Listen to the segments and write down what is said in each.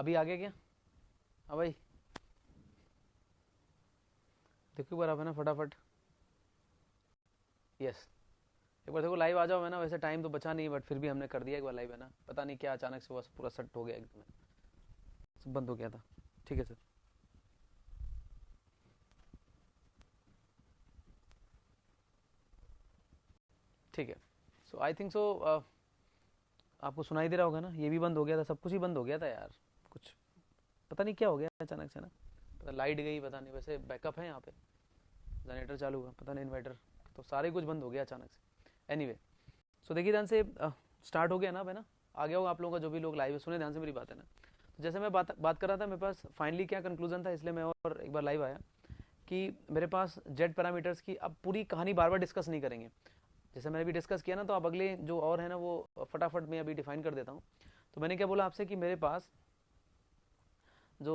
अभी आ गया क्या? हाँ भाई, देखो एक बार आप है ना फटाफट। यस, एक बार देखो लाइव आ जाओ। है ना, वैसे टाइम तो बचा नहीं बट फिर भी हमने कर दिया एक बार लाइव। है ना, पता नहीं क्या अचानक से बस पूरा सेट हो गया, एकदम सब बंद हो गया था। ठीक है सर। ठीक है। सो आई थिंक सो आपको सुनाई दे रहा होगा ना, ये भी बंद हो गया था, सब कुछ ही बंद हो गया था यार। कुछ पता नहीं क्या हो गया अचानक से ना, पता लाइट गई, पता नहीं। वैसे बैकअप है यहाँ पे, जनरेटर चालू हुआ, पता नहीं इन्वर्टर, तो सारे कुछ बंद हो गया अचानक से। एनीवे, सो देखिए ध्यान से, स्टार्ट हो गया ना। है ना, आ गया होगा आप लोगों का, जो भी लोग लाइव सुने ध्यान से मेरी बात। है ना, तो जैसे मैं बात कर रहा था, मेरे पास फाइनली क्या कंक्लूजन था, इसलिए मैं और एक बार लाइव आया कि मेरे पास जेड पैरामीटर्स की अब पूरी कहानी बार बार डिस्कस नहीं करेंगे। जैसे मैंने भी डिस्कस किया ना, तो अब अगले जो और है ना वो फटाफट मैं अभी डिफाइन कर देता हूँ। तो मैंने क्या बोला आपसे कि मेरे पास जो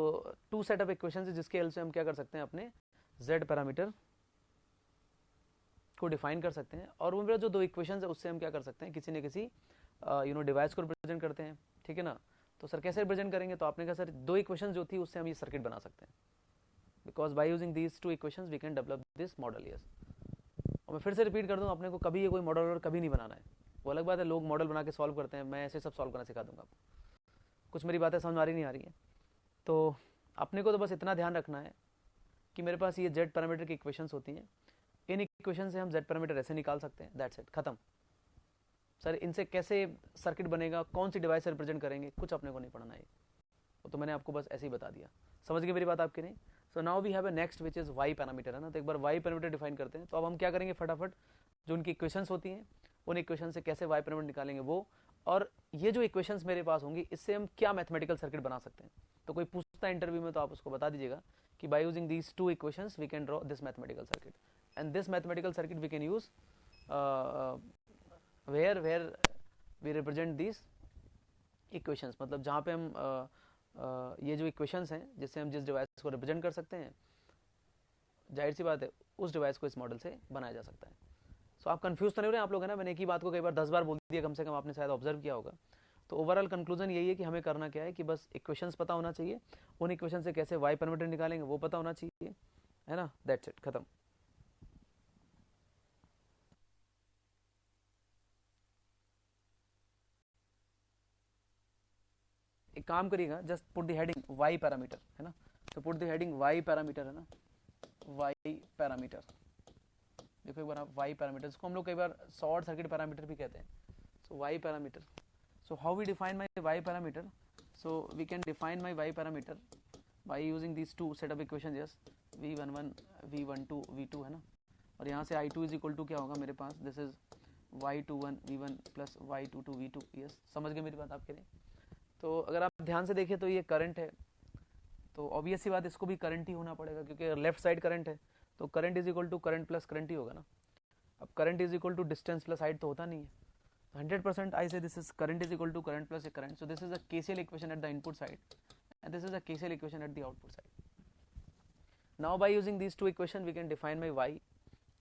टू सेट ऑफ इक्वेशन है, जिसके हेल्प से हम क्या कर सकते हैं, अपने जेड पैरामीटर को डिफाइन कर सकते हैं। और वो मेरा जो दो इक्वेशन है उससे हम क्या कर सकते हैं, किसी न किसी डिवाइस को रिप्रेजेंट करते हैं। ठीक है ना, तो सर कैसे रिप्रेजेंट करेंगे? तो आपने कहा सर दो इक्वेशन जो थी उससे हम ये सर्किट बना सकते हैं, because by using these two equations we can develop this model. Yes, और मैं फिर से रिपीट कर दूं, अपने को कभी ये कोई मॉडल और कभी नहीं बनाना है। वो अलग बात है, लोग मॉडल बना के सॉल्व करते हैं, मैं ऐसे सब सॉल्व करना सिखा दूंगा आपको। कुछ मेरी बातें समझ आ रही नहीं आ रही है, तो अपने को तो बस इतना ध्यान रखना है कि मेरे पास ये जेड पैरामीटर की इक्वेशंस होती हैं। इन इक्वेशन से हम जेड पैरामीटर ऐसे निकाल सकते हैं, दैट्स इट, खत्म। सर इनसे कैसे सर्किट बनेगा, कौन सी डिवाइस से रिप्रेजेंट करेंगे, कुछ अपने को नहीं पढ़ना है, वो तो मैंने आपको बस ऐसे ही बता दिया। समझ गए मेरी बात आपकी नहीं? So now we have a next which is Y parameter. है ना, तो एक बार वाई पैरामीटर डिफाइन करते हैं। तो अब हम क्या करेंगे, फटाफट जो उनकी इक्वेशंस होती हैं उन इक्वेशन से कैसे वाई पैरामीटर निकालेंगे वो, और ये जो इक्वेशंस मेरे पास होंगी इससे हम क्या मैथमेटिकल सर्किट बना सकते हैं। तो कोई पूछता है इंटरव्यू में तो आप उसको बता दीजिएगा कि by using these two equations we can draw this mathematical circuit, and this mathematical circuit we can use where we represent these equations. मतलब जहाँ पे हम ये जो इक्वेशंस हैं जिससे हम जिस डिवाइस को रिप्रेजेंट कर सकते हैं, जाहिर सी बात है उस डिवाइस को इस मॉडल से बनाया जा सकता है। सो आप कंफ्यूज तो नहीं हो रहे हैं आप लोग? है ना, मैंने एक ही बात को कई बार 10 बार बोल दिया, कम से कम आपने शायद ऑब्जर्व किया होगा। तो ओवरऑल कंक्लूजन यही है कि हमें करना क्या है कि बस इक्वेशंस पता होना चाहिए, उन इक्वेशन से कैसे वाई पैरामीटर निकालेंगे वो पता होना चाहिए। है ना, दैट्स इट, खत्म। एक काम करिएगा, just put the heading Y parameter. है ना, तो put the heading Y parameter. है ना, वाई पैरामीटर। देखो एक बार आप, वाई पैरामीटर, इसको हम लोग कई बार शॉर्ट सर्किट पैरामीटर भी कहते हैं। So Y parameter, so how we define my y parameter? So we can define my y parameter by using these two set of equations, yes, v11 v12 v2। है ना, और यहाँ से i2 is equal to क्या होगा मेरे पास, this is y21 v1 plus y22 v2। Yes, समझ गए मेरी बात आपके लिए? तो अगर आप ध्यान से देखें तो ये करंट है, तो ऑब्वियस सी बात इसको भी करंट ही होना पड़ेगा, क्योंकि लेफ्ट साइड करंट है, तो current is equal to current plus current ही होगा ना। अब current is equal to distance plus height तो होता नहीं है, 100% I say this is current is equal to current plus a current. So this is a KCL equation at the input side and this is a KCL equation at the output side. Now by using these two equations we can define my y,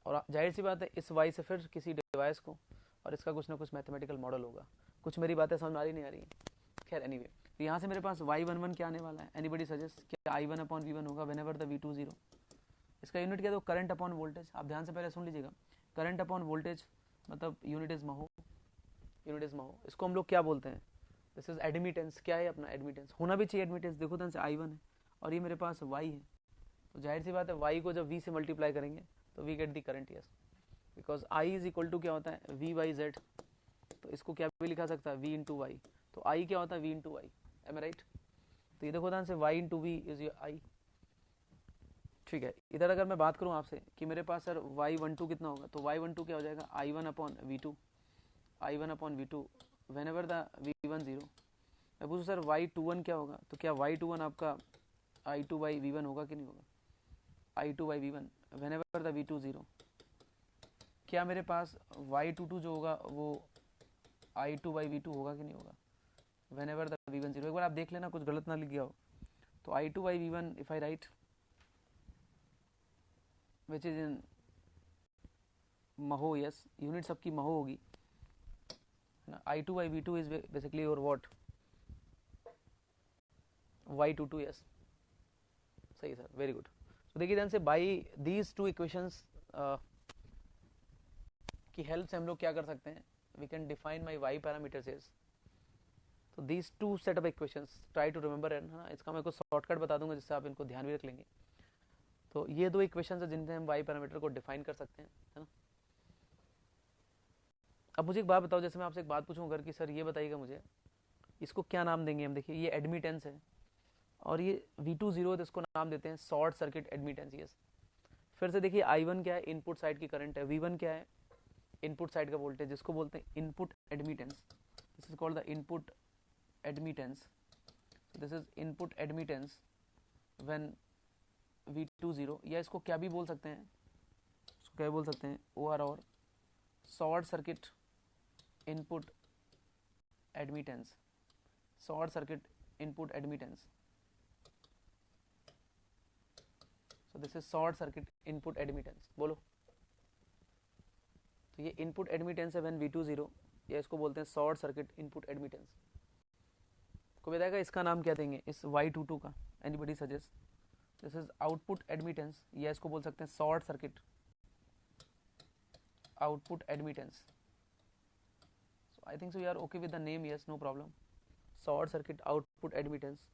और जाहिर सी बात है इस y से फिर किसी device को, और इसका कुछ ना कुछ मैथमेटिकल मॉडल होगा। कुछ मेरी बातें समझ आ रही नहीं आ रही? खैर एनीवे, तो यहाँ से मेरे पास y11 क्या आने वाला है? एनीबडी सजेस्ट क्या i1 अपॉन v1 होगा व्हेनेवर द v2 0? इसका यूनिट क्या? तो करंट अपॉन वोल्टेज। आप ध्यान से पहले सुन लीजिएगा, करंट अपॉन वोल्टेज मतलब unit is mho, unit is mho. इसको हम लोग क्या बोलते हैं? This is admittance. क्या है अपना एडमिटेंस? होना भी चाहिए एडमिटेंस। देखो ध्यान से i1 है और ये मेरे पास y है, तो जाहिर सी बात है y को जब v से मल्टीप्लाई करेंगे तो we get the current. Yes, because i is equal to क्या होता है, v बाई जेड। तो इसको क्या भी लिखा सकता है, v इंटू वाई। तो i क्या होता है, v into Y. Am right? तो ये देखो ध्यान से y into V is I. ठीक है, इधर अगर मैं बात करूँ आपसे कि मेरे पास सर y12 कितना होगा, तो y12 क्या हो जाएगा, i1 upon v2, i1 upon v2 whenever the v1 0। मैं पूछूँ सर y21 क्या होगा, तो क्या y21 आपका i2 बाई v1 होगा कि नहीं होगा, i2 by v1 whenever the v2 0। क्या मेरे पास y22 जो होगा वो i2 बाई v2 होगा कि नहीं होगा, whenever the v1 0। एक बार आप देख लेना कुछ गलत ना लिख गया हो। तो i2 by v1 if I write which is in महो, यस यूनिट सबकी महो होगी ना। i2 by v2 is basically your what, y22, yes सही सर, वेरी गुड। तो देखिए ध्यान से, बाई दीज टू इक्वेशंस की हेल्प से हम लोग क्या कर सकते हैं, we can define my y parameters is, तो these two set of equations try to remember है ना, इसका मैं कुछ शॉर्टकट बता दूंगा जिससे आप इनको ध्यान भी रख लेंगे। तो ये दो इक्वेशंस है जिनसे हम y पैरामीटर को डिफाइन कर सकते हैं, है ना। अब मुझे एक बात बताओ, जैसे मैं आपसे एक बात पूछूं अगर कि सर ये बताइएगा मुझे, इसको क्या नाम देंगे हम, देखिए ये एडमिटेंस है और ये V20 है, तो इसको नाम देते हैं शॉर्ट सर्किट एडमिटेंस। यस, फिर से देखिए I1 क्या है, इनपुट साइड की करंट है, V1 क्या है, इनपुट साइड का वोल्टेज, जिसको बोलते हैं input admittance. This is called the input admittance. This is input admittance when V20, या इसको क्या भी बोल सकते हैं, इसको क्या बोल सकते हैं, OR और short circuit input admittance, short circuit input admittance. So this is short circuit input admittance, बोलो। तो ये इनपुट एडमिटेंस है व्हेन V20, या इसको बोलते हैं शॉर्ट सर्किट इनपुट एडमिटेंस। कोई बताएगा इसका नाम क्या देंगे इस Y22 का, anybody suggest. This is output admittance, या इसको बोल सकते हैं short circuit output admittance. So I think so you are okay with the name, yes no problem, short circuit output admittance.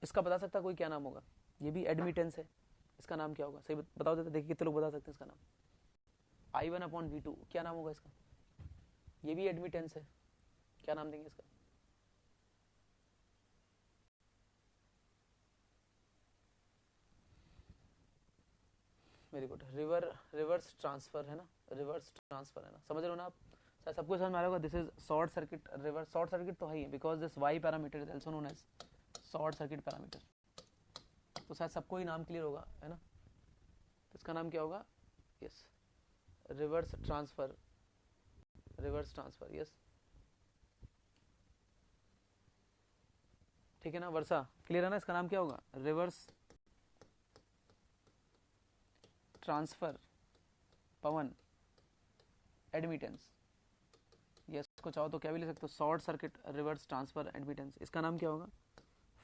इसका बता सकता कोई क्या नाम होगा, ये भी एडमिटेंस है, इसका नाम क्या होगा, सही बताओ देते, देखिए कितने लोग बता सकते हैं इसका नाम। I1/V2 क्या नाम होगा इसका, ये भी एडमिटेंस है, क्या नाम देंगे इसका। वेरी गुड, रिवर्स ट्रांसफर है ना, रिवर्स ट्रांसफर है ना, समझ रहे हो ना आप, शायद सबको समझ में आ रहा होगा। This is short circuit reverse, short circuit तो है ही, because this y parameter is also known as short circuit parameter. तो शायद सबको ही नाम क्लियर होगा, है ना। तो इसका नाम क्या होगा, yes reverse transfer, reverse transfer, yes ठीक है ना। वर्षा क्लियर है ना, इसका नाम क्या होगा, रिवर्स ट्रांसफर पवन एडमिटेंस। यस, इसको चाहो तो क्या भी ले सकते हो, short circuit reverse transfer admittance. इसका नाम क्या होगा,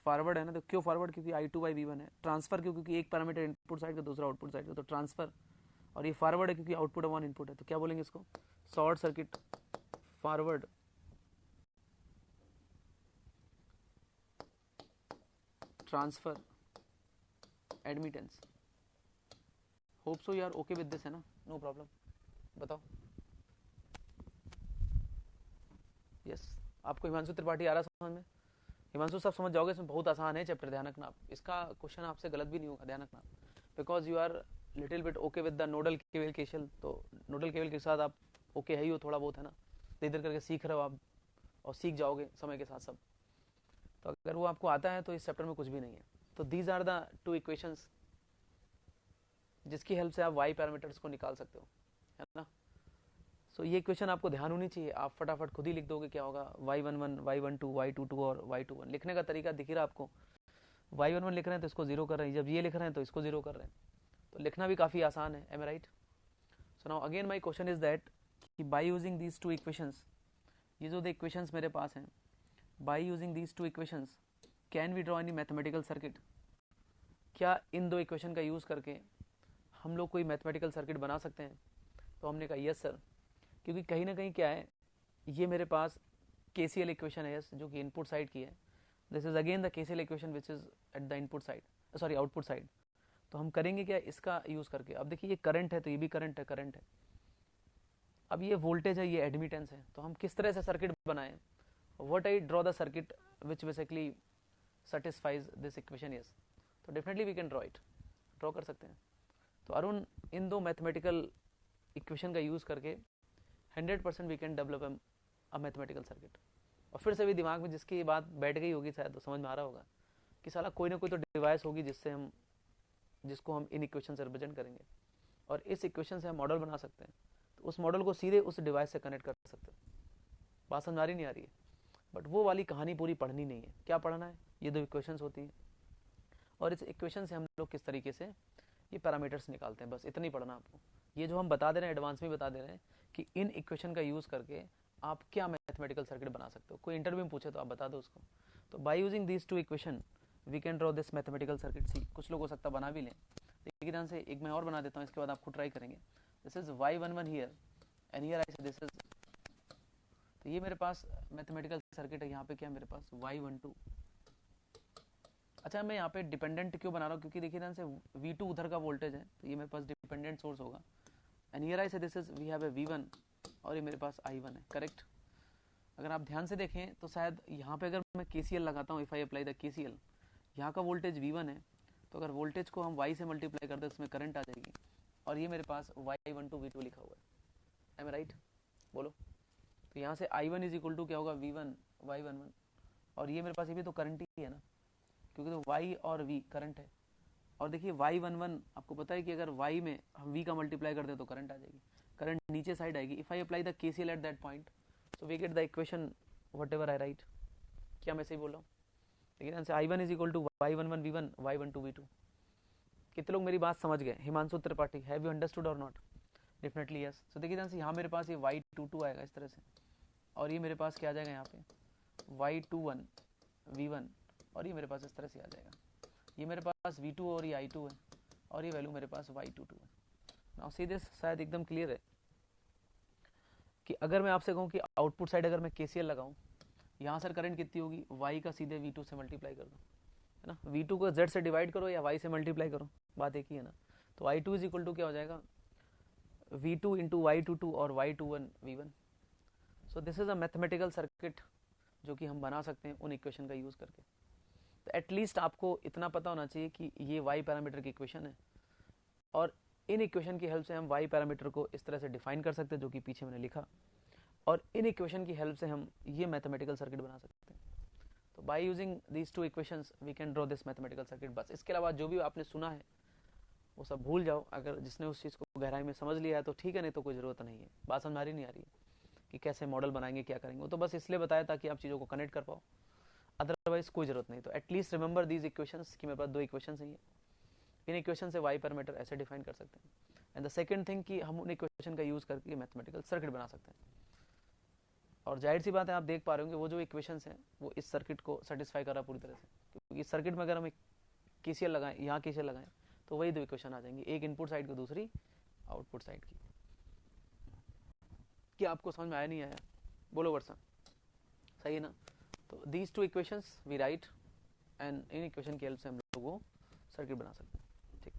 फॉरवर्ड है ना, तो क्यों फॉरवर्ड, क्योंकि I2/V1 है। ट्रांसफर क्यों, क्योंकि एक पैरामीटर इनपुट साइड का दूसरा आउटपुट साइड का, तो ट्रांसफर। और ये फॉरवर्ड है क्योंकि आउटपुट वन इनपुट है, तो क्या बोलेंगे इसको, short circuit forward transfer admittance. Hope so you are okay with this, है ना, नो प्रॉब्लम, बताओ। यस, आपको हिमांशु त्रिपाठी आ रहा समझ में, हिमांशु सब समझ जाओगे, इसमें बहुत आसान है चैप्टर, ध्यान रखना आप, इसका क्वेश्चन आपसे गलत भी नहीं होगा, ध्यान रखना, because you are little bit okay with the nodal केवल केशल, तो नोडल केवल के साथ आप ओके है ही हो थोड़ा बहुत, है ना, इधर करके सीख रहे हो आप और सीख जाओगे समय के साथ सब। तो अगर वो आपको आता है तो इस चैप्टर में कुछ भी नहीं है। तो these are the two equations जिसकी हेल्प से आप y पैरामीटर्स को निकाल सकते हो, है ना। सो ये इक्वेशन आपको ध्यान होनी चाहिए, आप फटाफट खुद ही लिख दोगे क्या होगा, y11, y12, y22 और y21। लिखने का तरीका दिख रहा है आपको, y11 लिख रहे हैं तो इसको जीरो कर रहे हैं, जब ये लिख रहे हैं तो इसको जीरो कर रहे हैं, तो लिखना भी काफ़ी आसान है, am I right. So now again my question is that कि by using these two equations, ये जो दो इक्वेशंस मेरे पास हैं, by using these two equations can we draw any mathematical circuit, क्या इन दो इक्वेशन का यूज़ करके हम लोग कोई मैथमेटिकल सर्किट बना सकते हैं। तो हमने कहा यस सर, क्योंकि कहीं ना कहीं क्या है, ये मेरे पास KCL इक्वेशन है, यस, जो कि इनपुट साइड की है। This is again the KCL equation which is at the input side, sorry output side. तो हम करेंगे क्या इसका यूज़ करके, अब देखिए ये करंट है तो ये भी करंट है, करंट है, अब ये वोल्टेज है, ये एडमिटेंस है, तो हम किस तरह से सर्किट बनाएं, what I draw the circuit which basically satisfies this equation, yes. तो definitely we can draw it, draw कर सकते हैं। तो अरुण, इन दो मैथमेटिकल इक्वेशन का यूज़ करके 100% we can develop a mathematical circuit. और फिर से भी दिमाग में जिसकी बात बैठ गई होगी शायद, तो समझ में आ रहा होगा कि साला कोई ना कोई तो डिवाइस होगी जिसको हम इन इक्वेशन से रिप्रेजेंट करेंगे, और इस इक्वेशन से हम मॉडल बना सकते हैं, तो उस मॉडल को सीधे उस डिवाइस से कनेक्ट कर सकते हैं। बात समझ आ रही नहीं आ रही है, बट वो वाली कहानी पूरी पढ़नी नहीं है, क्या पढ़ना है, ये दो इक्वेशंस होती हैं, और इस इक्वेशन से हम लोग किस तरीके से ये पैरामीटर्स निकालते हैं, बस इतना ही पढ़ना आपको। ये जो हम बता दे रहे हैं एडवांस में बता दे रहे हैं कि इन इक्वेशन का यूज़ करके आप क्या मैथमेटिकल सर्किट बना सकते हो, कोई इंटरव्यू में पूछे तो आप बता दो उसको। तो by using these two equation we can draw this mathematical circuit. See कुछ लोग हो सकता बना भी लें, देखिए ध्यान से, एक मैं और बना देता हूँ, इसके बाद आप खुद ट्राई करेंगे। This is y11 here and here I say this is, तो ये मेरे पास मैथमेटिकल सर्किट है। यहाँ पे क्या है मेरे पास y12। अच्छा मैं यहाँ पे डिपेंडेंट क्यों बना रहा हूँ, क्योंकि देखिए ध्यान से V2 उधर का वोल्टेज है, तो ये मेरे पास डिपेंडेंट सोर्स होगा। And here I say this is we have a V1 और ये मेरे पास I1 है, करेक्ट। अगर आप ध्यान से देखें तो शायद यहाँ पे अगर मैं KCL लगाता हूँ, if I apply the KCL, यहाँ का वोल्टेज V1 है, तो अगर वोल्टेज को हम y से मल्टीप्लाई कर दे तो इसमें करंट आ जाएगी, और ये मेरे पास y12 V2 लिखा हुआ है। एम आई राइट, बोलो। तो यहाँ से I1 इज इक्वल टू क्या होगा V1 y11, और ये मेरे पास ये भी तो करंट ही है ना, क्योंकि तो y और v करंट है। और देखिए y11 आपको पता है कि अगर y में हम v का मल्टीप्लाई करते हैं तो करंट आ जाएगी, करंट नीचे साइड आएगी। If I apply the KCL at that point so we get the equation whatever I write. क्या मैं सही बोल रहा हूँ? देखिए answer I1 is equal to y11 v1 y12 v2। कितने लोग मेरी बात समझ गए? Himanshu Tripathi, have you understood और नॉट? Definitely yes. सो देखिए आंसर यहाँ मेरे पास ये y22 आएगा इस तरह से, और ये मेरे पास क्या आ जाएगा यहाँ पे y21 v1, और ये मेरे पास इस तरह से आ जाएगा। ये मेरे पास V2 और ये I2 है, और ये वैल्यू मेरे पास y22 है। नाउ सी दिस, शायद एकदम क्लियर है कि अगर मैं आपसे कहूँ कि आउटपुट साइड अगर मैं KCL लगाऊं, यहाँ सर करंट कितनी होगी, y का सीधे V2 से मल्टीप्लाई कर दो, है ना। V2 को Z से डिवाइड करो या y से मल्टीप्लाई करो, बात एक ही है ना। तो I2 इज इक्वल टू क्या हो जाएगा V2 इंटू y22 और y21 V1। So this is a mathematical circuit जो कि हम बना सकते हैं उन इक्वेशन का यूज़ करके। तो एटलीस्ट आपको इतना पता होना चाहिए कि ये y पैरामीटर की इक्वेशन है, और इन इक्वेशन की हेल्प से हम y पैरामीटर को इस तरह से डिफाइन कर सकते हैं जो कि पीछे मैंने लिखा, और इन इक्वेशन की हेल्प से हम ये मैथमेटिकल सर्किट बना सकते हैं। तो by using these two equations we can draw this mathematical circuit. बस इसके अलावा जो भी आपने सुना है वो सब भूल जाओ। अगर जिसने उस चीज़ को गहराई में समझ लिया है तो ठीक है, नहीं तो कोई ज़रूरत नहीं है। बात समझ नहीं आ रही है कि कैसे मॉडल बनाएंगे, क्या करेंगे, वो तो बस इसलिए बताया ताकि आप चीज़ों को कनेक्ट कर पाओ, अदरवाइज कोई ज़रूरत नहीं। तो एटलीस्ट रिमेंबर दीज इक्वेशंस कि मेरे पास दो इक्वेशंस हैं, इन इक्वेशन से y पैरामीटर ऐसे डिफाइन कर सकते हैं। एंड द सेकंड थिंग कि हम उन इक्वेशन का यूज़ करके मैथमेटिकल सर्किट बना सकते हैं। और जाहिर सी बात है, आप देख पा रहे होंगे वो जो इक्वेशंस हैं वो इस सर्किट को सेटिस्फाई कर रहा है पूरी तरह से, क्योंकि इस सर्किट में अगर हम एक KCL लगाएं, यहाँ KCL लगाएं, तो वही दो इक्वेशन आ जाएंगी, एक इनपुट साइड की, दूसरी आउटपुट साइड की। क्या आपको समझ में आया नहीं आया? बोलो वर्षा, सही है ना। तो these two equations we write, and इन इक्वेशन की हेल्प से हम लोग वो सर्किट बना सकते हैं। ठीक,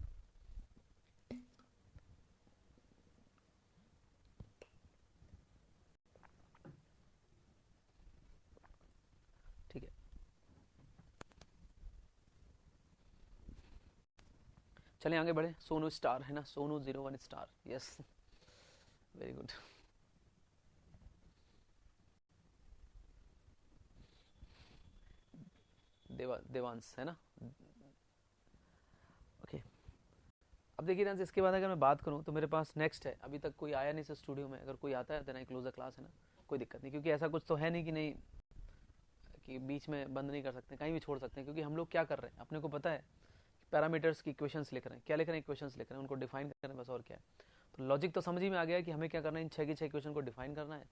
ठीक है। चलिए आगे बढ़े। सोनू स्टार है ना, Sonu 01 star, yes, very good. Devansh है ना, ओके। अब देखिए ना, इसके बाद अगर मैं बात करूं तो मेरे पास नेक्स्ट है, अभी तक कोई आया नहीं इस स्टूडियो में, अगर कोई आता है then I close the class, है ना, कोई दिक्कत नहीं, क्योंकि ऐसा कुछ तो है नहीं कि नहीं, कि बीच में बंद नहीं कर सकते, कहीं भी छोड़ सकते हैं, क्योंकि हम लोग क्या कर रहे हैं अपने को पता है, पैरामीटर्स की इक्वेशंस लिख रहे हैं। क्या लिख रहे हैं? इक्वेशंस लिख रहे हैं, उनको डिफाइन कर रहे हैं, बस और क्या है। तो लॉजिक तो समझ ही में आ गया कि हमें क्या करना है, इन 6 की 6 इक्वेशन को डिफाइन करना है,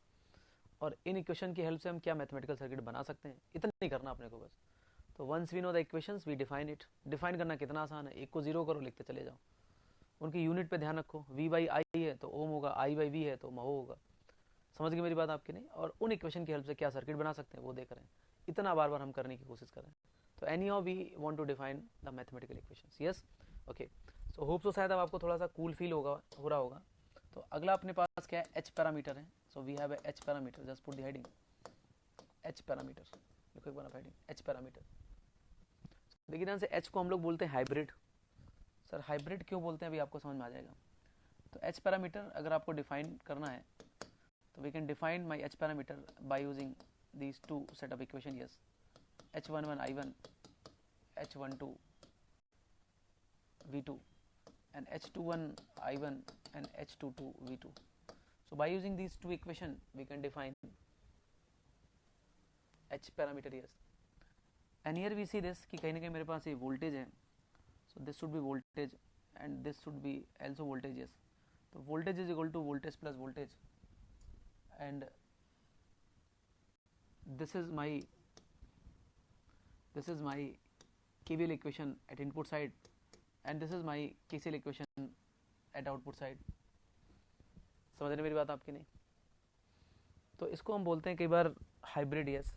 और इन इक्वेशन की हेल्प से हम क्या मैथमेटिकल सर्किट बना सकते हैं, इतना नहीं करना अपने को बस। तो once we know the equations we define it. Define करना कितना आसान है, एक को जीरो करो, लिखते चले जाओ। उनकी यूनिट पे ध्यान रखो, V/I है तो ओम होगा, I/V है तो महो होगा। समझ गए मेरी बात आपकी नहीं? और उन इक्वेशन की हेल्प से क्या सर्किट बना सकते हैं वो देख रहे हैं, इतना बार बार हम करने की कोशिश करें। तो anyhow we want to define the mathematical equations, yes, okay. So hope so शायद अब आपको थोड़ा सा कूल फील हो रहा होगा। तो अगला अपने पास क्या है, एच पैरामीटर है। So we have H parameter, just put the heading H parameter, लिखो एक बार हेडिंग एच पैरामीटर। देखिए ध्यान से, एच को हम लोग बोलते हैं हाइब्रिड। सर हाइब्रिड क्यों बोलते हैं, अभी आपको समझ में आ जाएगा। तो एच पैरामीटर अगर आपको डिफाइन करना है तो we can define my H parameter by using these two set of equation, yes, h11 I1, h12 V2 and h21 I1 and h22 V2. So by using these two equation we can define h parameter, yes. And here we see this कि कहीं ना कहीं मेरे पास ये voltage है, so this should be voltage and this should be also voltage, yes. तो voltage is equal to voltage plus voltage, and this is my KVL equation at input side and this is my KCL equation at output side. समझ रहे मेरी बात आपकी नहीं? तो इसको हम बोलते हैं कई बार हाइब्रिड यस.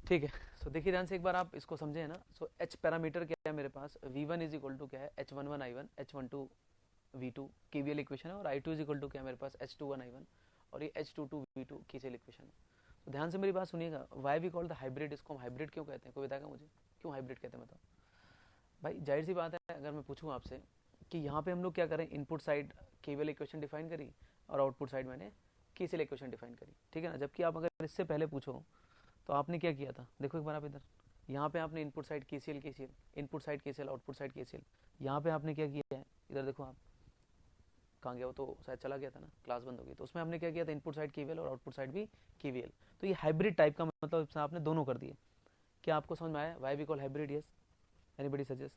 ठीक है. सो देखिए ध्यान से एक बार आप इसको समझे है ना. सो एच पैरामीटर क्या है मेरे पास, V1 इज इक्वल टू क्या है H11 I1 H12 V2 KVL equation है और I2 इज इक्वल टू क्या है मेरे पास H21 I1 और ये H22 V2 KCL इक्वेशन है. तो ध्यान से मेरी बात सुनिएगा. Why we call the hybrid, इसको हम हाइब्रिड क्यों कहते हैं? कोई बताएगा मुझे क्यों हाइब्रिड कहते हैं? बताओ भाई. जाहिर सी बात है अगर मैं पूछूं आपसे कि यहाँ पे हम लोग क्या करें, input side KVL equation define करी और आउटपुट साइड मैंने KCL इक्वेशन डिफाइन करी, ठीक है ना. जबकि आप अगर इससे पहले पूछो तो आपने क्या किया था, देखो एक बार आप इधर, यहाँ पे आपने input side KCL input side KCL output side KCL. यहाँ पे आपने क्या किया है, इधर देखो आप, कहाँ गया वो तो शायद चला गया था ना, क्लास बंद हो गई. तो उसमें हमने क्या किया था, इनपुट साइड KVL और आउटपुट साइड भी KVL. तो ये हाइब्रिड टाइप का मतलब आपने दोनों कर दिए. क्या आपको समझ में आया why we call hybrid? Yes, anybody suggest?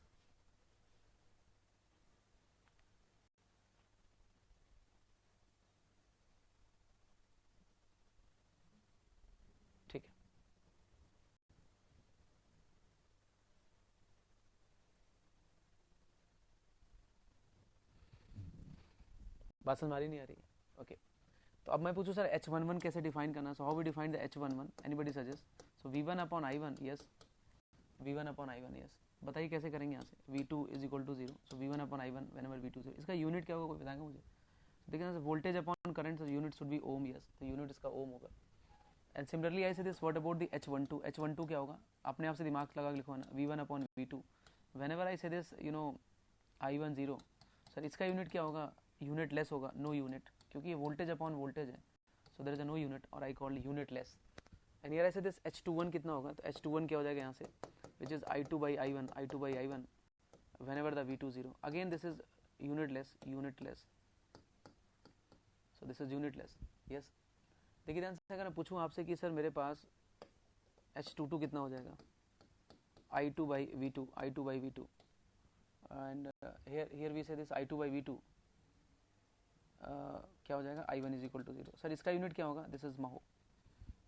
ठीक है. बात समझ आ रही नहीं आ रही? ओके. तो अब मैं पूछूं सर H11 कैसे डिफाइन करना. So how we define the H11, anybody suggest? So V1 upon I1, yes, V1 upon I1, yes. बताइए कैसे करेंगे यहाँ से. V2 is equal to 0. So V1 upon I1 whenever V2 0. इसका यूनिट क्या होगा, कोई बताएगा मुझे? देखिए ना, voltage upon current, unit should be ohm. Yes, तो यूनिट इसका ओम होगा. And similarly I say this, what about the H12? H12 क्या होगा, अपने आप से दिमाग लगा के लिखो ना, V1 upon V2 whenever I say this, you know, I1 0. Sir इसका यूनिट क्या होगा, यूनिट लेस होगा, नो यूनिट, क्योंकि ये वोल्टेज अपॉन वोल्टेज है. So there is a no unit और I called unit less. And here I say this H21 कितना होगा, तो H21 क्या हो जाएगा यहाँ से, which is I2 by I1 whenever the V2 0. Again this is unit less. So this is unit less. Yes. देखिए ध्यान से, अगर मैं पूछूं आपसे कि सर मेरे पास H22 कितना हो जाएगा, I2 by V2 and here we say this I2 by V2 क्या हो जाएगा, I1 is equal to 0. Sir इसका यूनिट क्या होगा, दिस इज महो.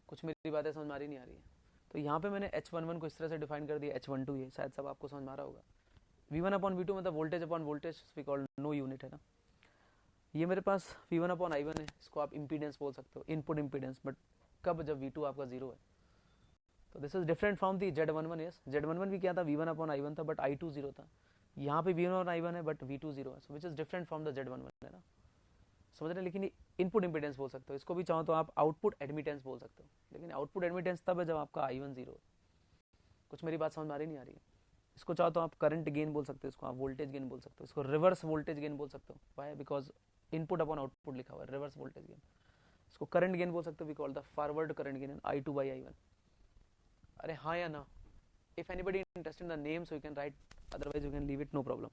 कुछ मेरी बातें समझ में आ रही नहीं आ रही है? तो यहाँ पे मैंने H11 को इस तरह से डिफाइन कर दिया, H12 ये शायद सब आपको समझ में आ रहा होगा. V1 अपॉन V2 मतलब voltage upon voltage, we call no unit, है ना. ये मेरे पास V1 अपॉन I1 है, इसको आप इम्पीडेंस बोल सकते हो, इनपुट इम्पीडेंस. बट कब, जब V2 आपका 0 है. तो this is different from the Z11. Yes, Z11 भी क्या था, V1 अपॉन I1 था बट I2 0 था. यहाँ पे V1 अपॉन I1 है बट V2 0 है. So which is different from the Z11, है ना. समझ रहे. लेकिन इनपुट इम्पीडेंस बोल सकते हो, इसको भी चाहो तो आप आउटपुट एडमिटेंस बोल सकते हो. लेकिन आउटपुट एडमिटेंस तब है जब आपका I1 0 है. कुछ मेरी बात समझ में आ रही नहीं आ रही है? इसको चाहो तो आप करंट गेन बोल सकते हो, इसको आप वोल्टेज गेन बोल सकते हो, इसको रिवर्स वोल्टेज गेन बोल सकते हो. Why, because input upon output लिखा हुआ है, रिवर्स वोल्टेज गेन. इसको करंट गेन बोल सकते हो, we call the forward current gain, I2 by I1. अरे हाँ या ना? If anybody interested in the name so you can write, otherwise you can leave it, no problem.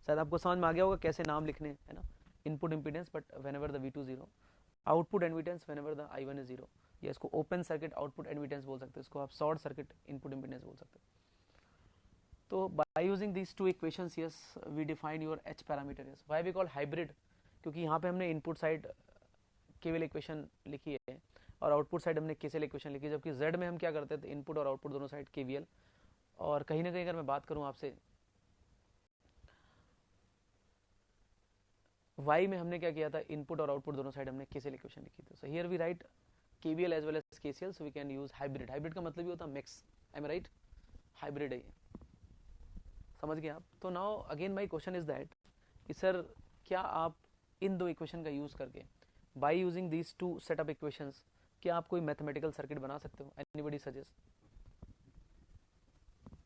शायद आपको समझ में आ गया होगा कैसे नाम लिखने, है ना. Input impedance but whenever the V2 0, output admittance whenever the I1 is 0. या इसको ओपन सर्किट आउटपुट एडमिटेंस बोल सकते हो, इसको आप शॉर्ट सर्किट इनपुट इंपीडेंस बोल सकते हो. तो by using these two equations, yes, we define your H parameter. Yes, why we call hybrid? क्योंकि यहाँ पे हमने इनपुट साइड KVL इक्वेशन लिखी है और आउटपुट साइड हमने KCL इक्वेशन लिखी है. जबकि Z में हम क्या करते थे, इनपुट और आउटपुट दोनों साइड KVL. और कहीं ना कहीं अगर मैं बात करूँ आपसे, Y में हमने क्या किया था, इनपुट और आउटपुट दोनों साइड हमने KCL इक्वेशन लिखी थी. So here we write KVL as well as KCL, so we can use hybrid. Hybrid का मतलब ये होता है mix. I am right, hybrid है. समझ गए आप? तो now again my question is that कि सर क्या आप इन दो इक्वेशन का यूज करके by using these two setup equations क्या आप कोई मैथमेटिकल सर्किट बना सकते हो? Anybody suggest?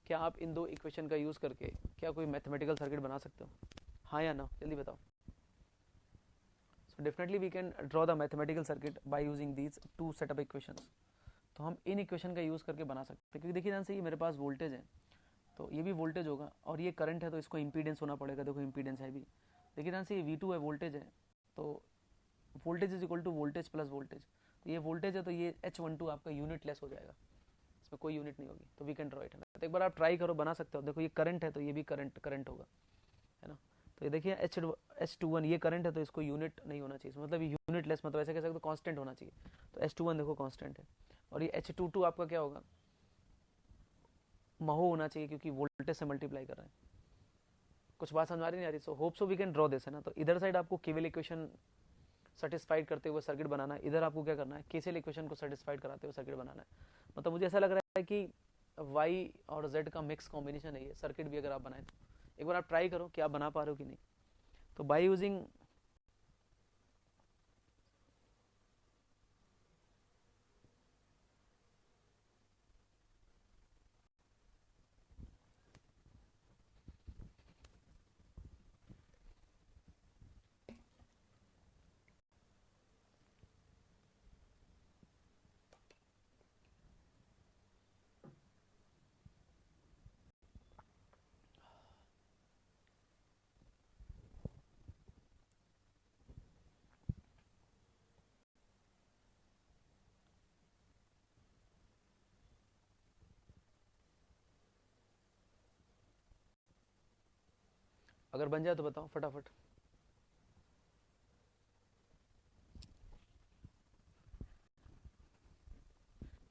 क्या आप इन दो इक्वेशन का यूज करके क्या कोई मैथमेटिकल सर्किट बना सकते हो? हाँ या ना, जल्दी बताओ. So definitely we can draw the mathematical circuit by using these two setup equations. तो हम इन इक्वेशन का यूज करके बना सकते हैं, क्योंकि देखिए ध्यान से ये मेरे पास वोल्टेज है, तो ये भी वोल्टेज होगा, और ये करंट है तो इसको इंपीडेंस होना पड़ेगा. देखो इंपीडेंस है भी. देखिए ध्यान से ये V2 है, वोल्टेज है, तो voltage is equal to voltage plus voltage. तो ये वोल्टेज है तो ये H12 आपका यूनिट लेस हो जाएगा, इसमें कोई यूनिट नहीं होगी. तो वी कैन ड्रॉ इट. तो एक बार आप ट्राई करो, बना सकते हो. देखो ये करंट है तो ये भी करंट होगा, है ना. तो ये देखिए H21 ये करंट है तो इसको यूनिट नहीं होना चाहिए, मतलब यूनिट लेस, मतलब ऐसे कह सकते हो कांस्टेंट होना चाहिए. तो H21 देखो कांस्टेंट है, और ये H22 आपका क्या होगा, महो होना चाहिए, क्योंकि वोल्टेज से मल्टीप्लाई कर रहे हैं. कुछ बात समझ आ रही नहीं आ रही? So hope so we can draw this, है ना. तो इधर साइड आपको केवीएल इक्वेशन सेटिस्फाइड करते हुए सर्किट बनाना है, इधर आपको क्या करना है, केसीएल इक्वेशन को सेटिस्फाइड कराते हुए सर्किट बनाना है. मतलब मुझे ऐसा लग रहा है कि y और z का मिक्स कॉम्बिनेशन है ये सर्किट भी, अगर आप बनाए तो एक बार आप ट्राई करो कि आप बना पा रहे हो कि नहीं. तो बाय यूजिंग अगर बन जाए तो बताओ फटाफट.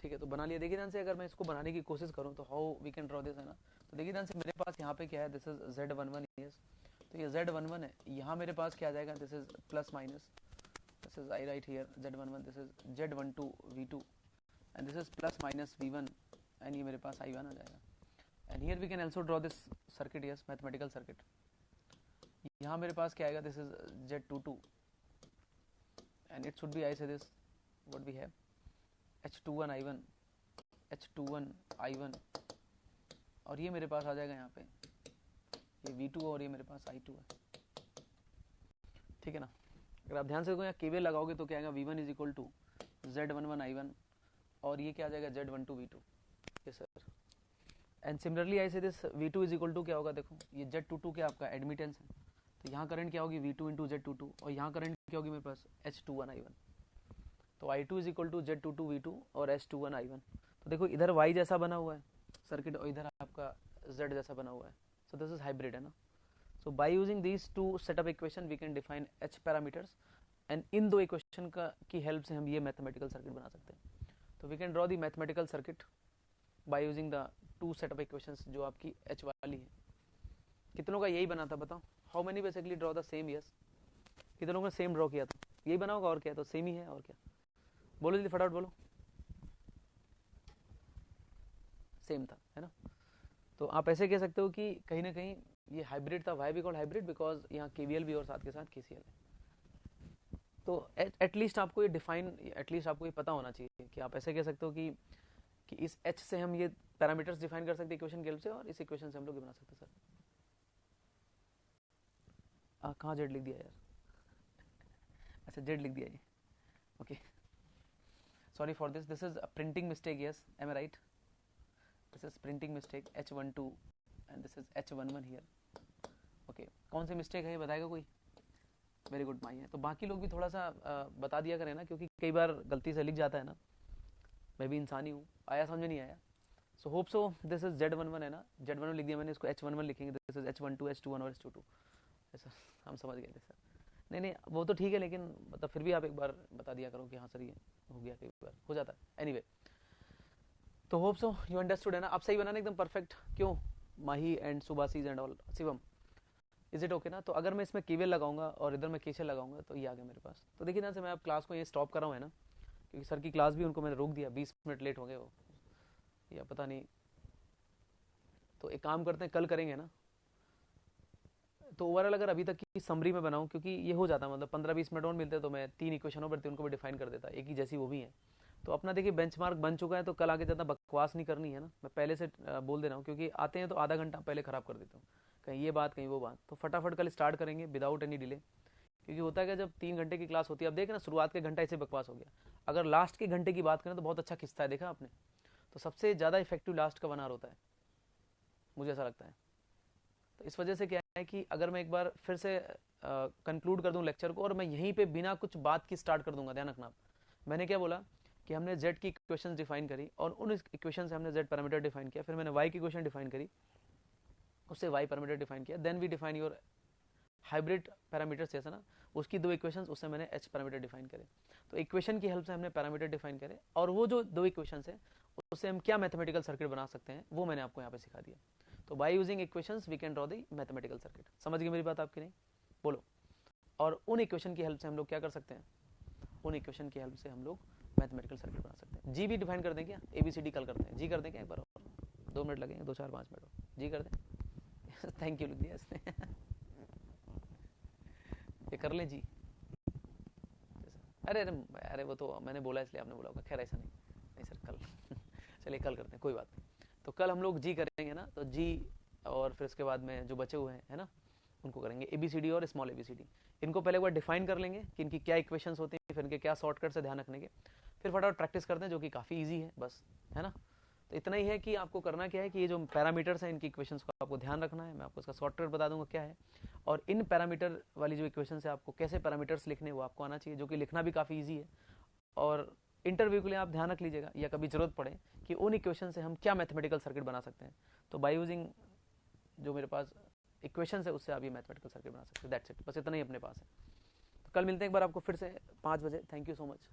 ठीक है, तो बना लिया. देखिए ध्यान से, अगर मैं इसको बनाने की कोशिश करूं तो how we can draw this, है ना. तो देखिए ध्यान से, मेरे पास यहाँ पे क्या है, दिस इज Z11. यस, तो ये Z11 है. यहाँ मेरे पास क्या आ जाएगा, this is plus minus, this is I write here Z11, this is Z12 V2, and this is plus minus V1, and ये मेरे पास I1 आ जाएगा. And here we can also draw this circuit, yes, mathematical circuit. यहाँ मेरे पास क्या आएगा, this is Z22, and it should be, I say this what we have, H21 I1, H21 I1, और ये मेरे पास आ जाएगा यहाँ पे ये V2, और ये मेरे पास I2 है. ठीक है ना. अगर आप ध्यान से देखो यहाँ केवीएल लगाओगे तो क्या आएगा, V1 is equal to Z11 I1, और ये क्या आ जाएगा, Z12 V2. Yes sir. And similarly I say this V2 is equal to क्या होगा, देखो ये Z22 क्या आपका एडमिटेंस है, तो यहाँ करंट क्या होगी, V2 इंटू Z22, और यहाँ करंट क्या होगी मेरे पास, H21 I1. तो I2 is equal to Z22 V2 और H21 I1. तो देखो इधर Y जैसा बना हुआ है सर्किट, और इधर आपका Z जैसा बना हुआ है. सो दिस इज हाइब्रिड, है ना. So by using these two setup equation we can define H parameters, and इन दो इक्वेशन का की हेल्प से हम ये मैथमेटिकल सर्किट बना सकते हैं. तो we can draw the mathematical circuit by using the two setup equations जो आपकी H वाली है. कितनों का यही बना था बताओ, how many basically draw the same. Yes, कितनों ने सेम ड्रॉ किया था, यही बना होगा, और क्या, तो सेम ही है, और क्या. बोलो जल्दी फटाफट बोलो. सेम था, है ना. तो आप ऐसे कह सकते हो कि कहीं ना कहीं ये हाइब्रिड था. Why we called hybrid, because यहाँ केवीएल भी और साथ के साथ केसीएल है. तो एटलीस्ट आपको ये डिफाइन, एटलीस्ट आपको ये पता होना चाहिए कि आप ऐसे कह सकते हो कि इस H से हम ये पैरामीटर्स डिफाइन कर सकते हैं इक्वेशन के हेल्प से, और इस इक्वेशन से हम लोग ये बना सकते हैं. सर कहाँ जेड लिख दिया यार, अच्छा जेड लिख दिया ये, okay, sorry for this is a printing mistake. Yes, am I right? This is printing mistake, H12 and this is H11 here. Okay, कौन सी मिस्टेक है ये बताएगा कोई? वेरी गुड, माई है. तो बाकी लोग भी थोड़ा सा बता दिया करें ना, क्योंकि कई बार गलती से लिख जाता है ना, मैं भी इंसान ही हूँ, आया समझ में नहीं आया. सो hope so this is Z11, है ना. Z11 लिख दिया मैंने, इसको H11 लिखेंगे, दिस इज H12 H21 और H22. ऐसा हम समझ गए थे सर. नहीं वो तो ठीक है, लेकिन मतलब फिर भी आप एक बार बता दिया करो कि हाँ सर ये हो गया, कई बार हो जाता है. एनीवे, तो होप सो यू अंडरस्टूड, है ना. आप सही बनाना एकदम परफेक्ट. क्यों, Mahi and Subasis and all, Shivam, is it okay ना. तो अगर मैं इसमें केवीएल लगाऊंगा और इधर मैं केसीएल लगाऊंगा तो ये आ गया मेरे पास. तो देखिए ना से मैं अब क्लास को ये स्टॉप कर रहा हूँ, है ना, क्योंकि सर की क्लास भी उनको मैंने रोक दिया, 20 मिनट लेट हो गए वो, या पता नहीं. तो एक काम करते हैं, कल करेंगे ना, तो ओवरऑल अगर अभी तक की समरी में बनाऊं, क्योंकि ये हो जाता है, मतलब 15-20 मिनट और मिलते तो मैं 3 इक्वेशन और उनको भी डिफाइन कर देता, एक ही जैसी वो भी है। तो अपना देखिए बेंचमार्क बन चुका है, तो कल आगे ज़्यादा बकवास नहीं करनी है ना, मैं पहले से बोल दे रहा हूँ, क्योंकि आते हैं तो आधा घंटा पहले ख़राब कर देता हूँ, कहीं ये बात कहीं वो बात। तो फटाफट कल स्टार्ट करेंगे विदाउट एनी डिले, क्योंकि होता है कि जब 3 घंटे की क्लास होती है, अब देखें ना शुरुआत के घंटा ऐसे बकवास हो गया, अगर लास्ट के घंटे की बात करें तो बहुत अच्छा खिस्सा है, देखा आपने। तो सबसे ज़्यादा इफेक्टिव लास्ट का 1 आवर होता है, मुझे ऐसा लगता है। तो इस वजह से क्या है कि अगर मैं एक बार फिर से कंक्लूड कर दूं लेक्चर को, और मैं यहीं पे बिना कुछ बात की स्टार्ट कर दूंगा, ध्यान रखना आप। मैंने क्या बोला कि हमने z की इक्वेशन डिफाइन करी, और उन इक्वेशन से हमने z पैरामीटर डिफाइन किया, फिर मैंने y की इक्वेशन डिफाइन करी, उससे y पैरामीटर डिफाइन किया, then we define your hybrid parameters, जैसा ना उसकी 2 इक्वेशंस, उससे मैंने h पैरामीटर डिफाइन करे। तो इक्वेशन की हेल्प से हमने पैरामीटर डिफाइन करे, और वो जो 2 इक्वेशंस है उससे हम क्या मैथमेटिकल सर्किट बना सकते हैं वो मैंने आपको यहाँ पे सिखा दिया। तो by using equations we can draw the mathematical circuit. समझ गए मेरी बात आपकी नहीं? बोलो। और उन इक्वेशन की हेल्प से हम लोग क्या कर सकते हैं, उन इक्वेशन की हेल्प से हम लोग मैथमेटिकल सर्किट बना सकते हैं। जी भी डिफाइन कर दें क्या, ABCD कल करते हैं, जी कर दें क्या एक बार और, 2 मिनट लगेंगे, 2 4 5 मिनट और जी कर दें। थैंक यू लिख दिया इसने। ये कर लें जी। अरे अरे अरे वो तो मैंने बोला इसलिए आपने बोला होगा, खैर ऐसा नहीं, नहीं सर कल। चलिए कल करते हैं, कोई बात नहीं। तो कल हम लोग जी करेंगे ना, तो जी और फिर उसके बाद में जो बचे हुए हैं है ना, उनको करेंगे ABCD और स्मॉल ABCD। इनको पहले एक बार डिफाइन कर लेंगे कि इनकी क्या इक्वेशंस होती हैं, फिर इनके क्या शॉर्टकट से ध्यान रखने के, फिर फटाफट प्रैक्टिस करते हैं, जो कि काफ़ी ईजी है बस, है ना। तो इतना ही है कि आपको करना क्या है कि ये जो पैरामीटर्स हैं इनकी इक्वेशंस को आपको ध्यान रखना है, मैं आपको इसका शॉर्टकट बता दूंगा क्या है, और इन पैरामीटर वाली जो इक्वेशंस है आपको कैसे पैरामीटर्स लिखने वो आपको आना चाहिए, जो कि लिखना भी काफ़ी ईजी है। और इंटरव्यू के लिए आप ध्यान रख लीजिएगा, या कभी जरूरत पड़े कि उन इक्वेशन से हम क्या मैथमेटिकल सर्किट बना सकते हैं, तो बाय यूजिंग जो मेरे पास इक्वेशन है उससे आप ये मैथमेटिकल सर्किट बना सकते हैं। दैट्स इट, बस इतना ही अपने पास है। तो कल मिलते हैं एक बार आपको फिर से 5 बजे। Thank you so much.